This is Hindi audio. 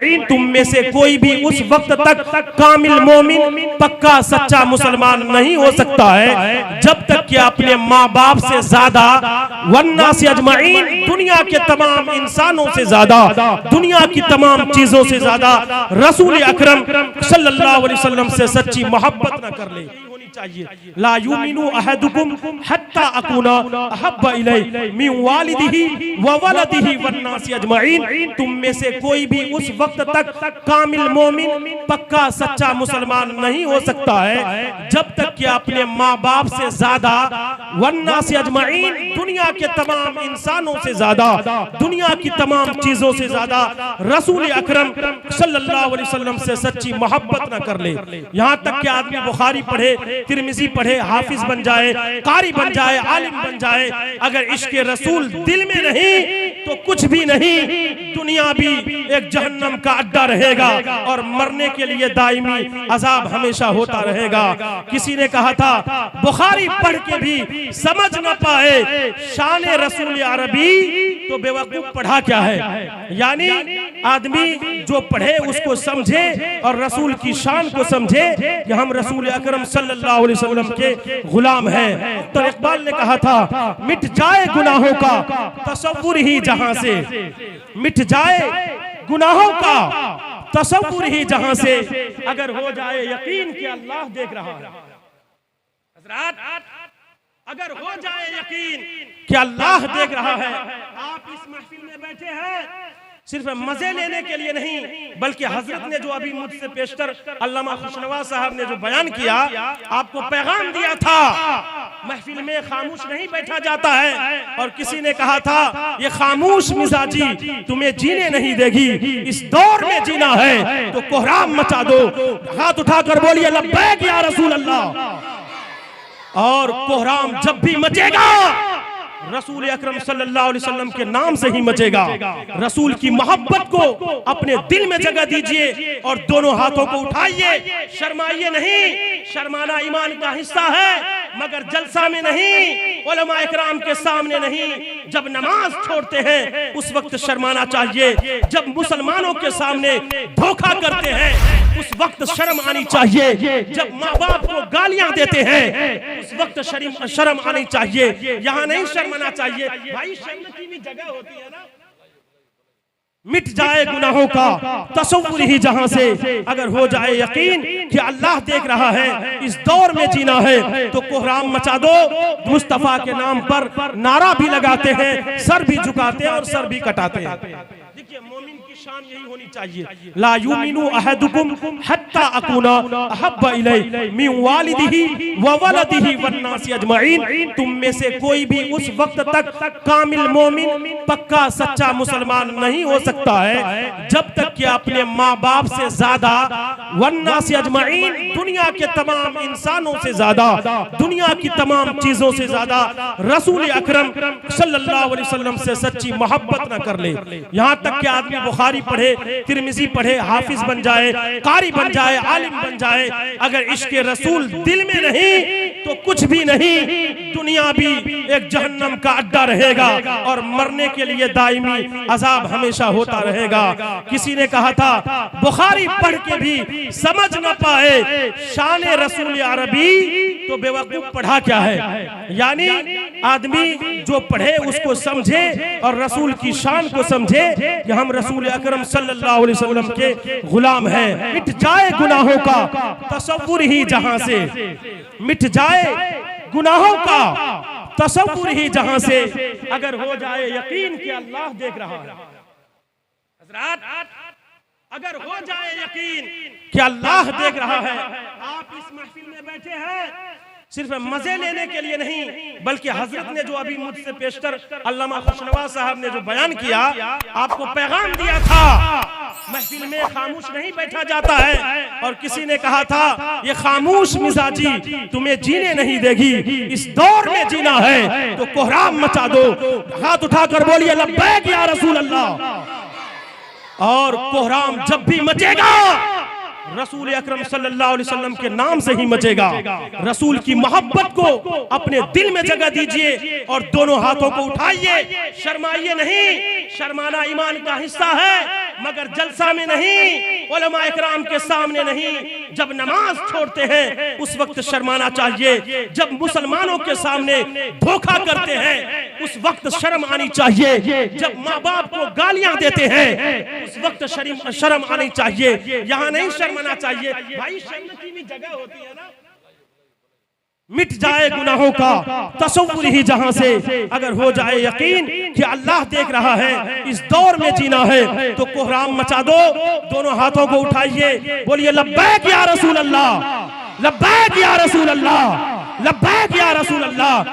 तुम में से कोई भी उस वक्त तक कामिल मोमिन पक्का सच्चा मुसलमान नहीं हो सकता है जब तक कि अपने माँ बाप से ज्यादा वन्ना से अजमाइन दुनिया के तमाम इंसानों से ज्यादा दुनिया की तमाम चीजों से ज्यादा रसूल अकरम सल्लल्लाहु अलैहि वसल्लम से सच्ची मोहब्बत न कर ले चाहिए। ला युमिनु अहदुकुम हत्ता अकुना अहब्बा इलैहि मिन वालिदिही व वलदिही वन्नासी अजमाइन तुम में से कोई भी उस वक्त तक कामिल मोमिन पक्का सच्चा मुसलमान नहीं हो सकता है जब तक कि अपने माँ बाप से ज्यादा वन्नासी अजमाइन दुनिया के तमाम इंसानों से ज्यादा दुनिया की तमाम चीजों से ज्यादा रसूल अकरम सल्लल्लाहु अलैहि वसल्लम से सच्ची मोहब्बत न कर ले। यहाँ तक कि आदमी बुखारी पढ़े, तिरमिजी पढ़े, हाफिज बन जाए, कारी बन जाए, आलिम बन जाए, अगर इश्क रसूल दिल में नहीं तो कुछ भी नहीं, दुनिया भी एक जहन्नम का अड्डा रहेगा और मरने के लिए दायमी अजाब हमेशा होता रहेगा। किसी ने कहा था बुखारी पढ़ के भी समझ न पाए शान रसूल अरबी तो बेवकूफ पढ़ा क्या है। यानी आदमी जो पढ़े उसको समझे और रसूल की शान को समझे कि हम रसूल अकरम सल्लल्लाहु अलैहि वसल्लम के गुलाम हैं। तो इकबाल ने कहा था मिट जाए गुनाहों का तसव्वुर ही जहां से, मिट जाए गुनाहों का तसव्वुर ही जहां से, अगर हो जाए यकीन कि अल्लाह देख रहा है। हज़रात अगर हो जाए यकीन कि अल्लाह देख रहा है, आप इस महफिल में बैठे हैं सिर्फ मजे लेने के लिए नहीं, बल्कि हजरत ने जो अभी मुझसे पेशतर अल्लामा खुशनवा साहब ने जो बयान किया, आपको पैगाम दिया था महफिल में खामोश नहीं बैठा जाता है। और किसी ने कहा था ये खामोश मिजाजी तुम्हें जीने नहीं देगी, इस दौर में जीना है तो कोहराम मचा दो। हाथ उठाकर बोलिए लब्बैक या रसूल अल्लाह। और कोहराम जब भी मचेगा रसूल अकरम सल्लल्लाहु अलैहि वसल्लम के नाम से ही मचेगा। रसूल की मोहब्बत को अपने दिल में जगह दीजिए और दोनों हाथों को उठाइए, शर्माइए नहीं। शर्माना ईमान का हिस्सा है मगर जलसा में नहीं, उलमा इकराम के सामने नहीं। जब नमाज छोड़ते हैं उस वक्त शर्माना चाहिए, जब मुसलमानों के सामने धोखा करते हैं उस वक्त शर्म आनी चाहिए, जब माँ बाप को गालियां देते हैं उस वक्त शर्म आनी चाहिए। यहाँ नहीं शर्माना चाहिए भाई, शर्म की भी जगह होती है ना। मिट जाए गुनाहों का तसव्वुर ही जहां से, अगर हो जाए यकीन कि अल्लाह देख रहा है, इस दौर में जीना है तो कोहराम मचा दो। मुस्तफा के नाम पर नारा भी लगाते हैं, सर भी झुकाते हैं और सर भी कटाते हैं। देखिए मोमिन की शान यही होनी चाहिए। ला युमिनु अहदुकुम हत्ता अकुना अहब्बा इलैहि मिन वालिदिही व वलदिही वन्नासी अजमाइन तुम में से कोई भी उस वक्त तक कामिल मोमिन पक्का सच्चा मुसलमान नहीं हो सकता है जब तक कि अपने माँ बाप से ज्यादा वन्नासी अजमाइन दुनिया के तमाम इंसानों से ज्यादा दुनिया की तमाम चीजों से ज्यादा रसूल अकरम सल्लल्लाहु अलैहि वसल्लम से सच्ची मोहब्बत न कर ले। यहाँ तक कि आदमी बुखारी पढ़े, तिरमिजी पढ़े, हाफिज बन जाए, कारी बन जाए, आलिम बन जाए, अगर इश्क रसूल दिल में नहीं तो कुछ भी नहीं, दुनिया भी एक जहन्नम का अड्डा रहेगा और मरने के लिए दायमी अजाब हमेशा होता रहेगा। किसी ने कहा था बुखारी पढ़ के भी समझ न पाए शान रसूल अरबी तो बेवकूफ पढ़ा क्या है। यानी आदमी जो पढ़े उसको समझे और रसूल की शान को समझे कि हम रसूल अकरम सल्लल्लाहु अलैहि वसल्लम के गुलाम हैं। मिट जाए गुनाहों का तसव्वुर ही जहां से, मिट जाए गुनाहों का तसव्वुर ही जहां से, अगर हो जाए यकीन कि अल्लाह देख रहा है। हज़रात अगर हो जाए यकीन कि अल्लाह देख रहा है, आप इस महफिल में बैठे हैं सिर्फ मजे लेने के लिए नहीं, बल्कि हजरत ने जो अभी मुझसे पेशतर अल्लामा खुशनवा साहब ने जो बयान किया, आपको पैगाम दिया था महफिल में खामोश नहीं बैठा जाता है। और किसी ने कहा था ये खामोश मिजाजी तुम्हें जीने नहीं देगी, इस दौर में जीना है तो कोहराम मचा दो। हाथ उठाकर बोलिए लब्बैक या रसूल अल्लाह। और कोहराम जब भी मचेगा रसूल अकरम सल्लल्लाहु अलैहि वसल्लम के नाम से ही मचेगा। रसूल की मोहब्बत को अपने दिल में जगह दीजिए और दोनों हाथों को उठाइए, शर्माइए नहीं। शर्माना ईमान का हिस्सा है मगर जलसा में नहीं, उलमा इकराम के सामने नहीं। जब नमाज छोड़ते हैं उस वक्त शर्माना चाहिए। जब मुसलमानों के सामने धोखा करते हैं उस वक्त शर्म आनी चाहिए। जब माँ बाप को गालियां देते हैं उस वक्त शर्म आनी चाहिए। यहाँ नहीं शर्माना चाहिए। भाई शर्म की भी जगह होती है ना। मिट जाए गुनाहों का तसव्वुर ही जहां से, अगर हो जाए यकीन कि अल्लाह देख रहा है, इस दौर में जीना है तो कोहराम मचा दो। दोनों हाथों को उठाइए, बोलिए लब्बैक या रसूल अल्लाह, लब्बैक या रसूल अल्लाह, लब्बैक या रसूल अल्लाह।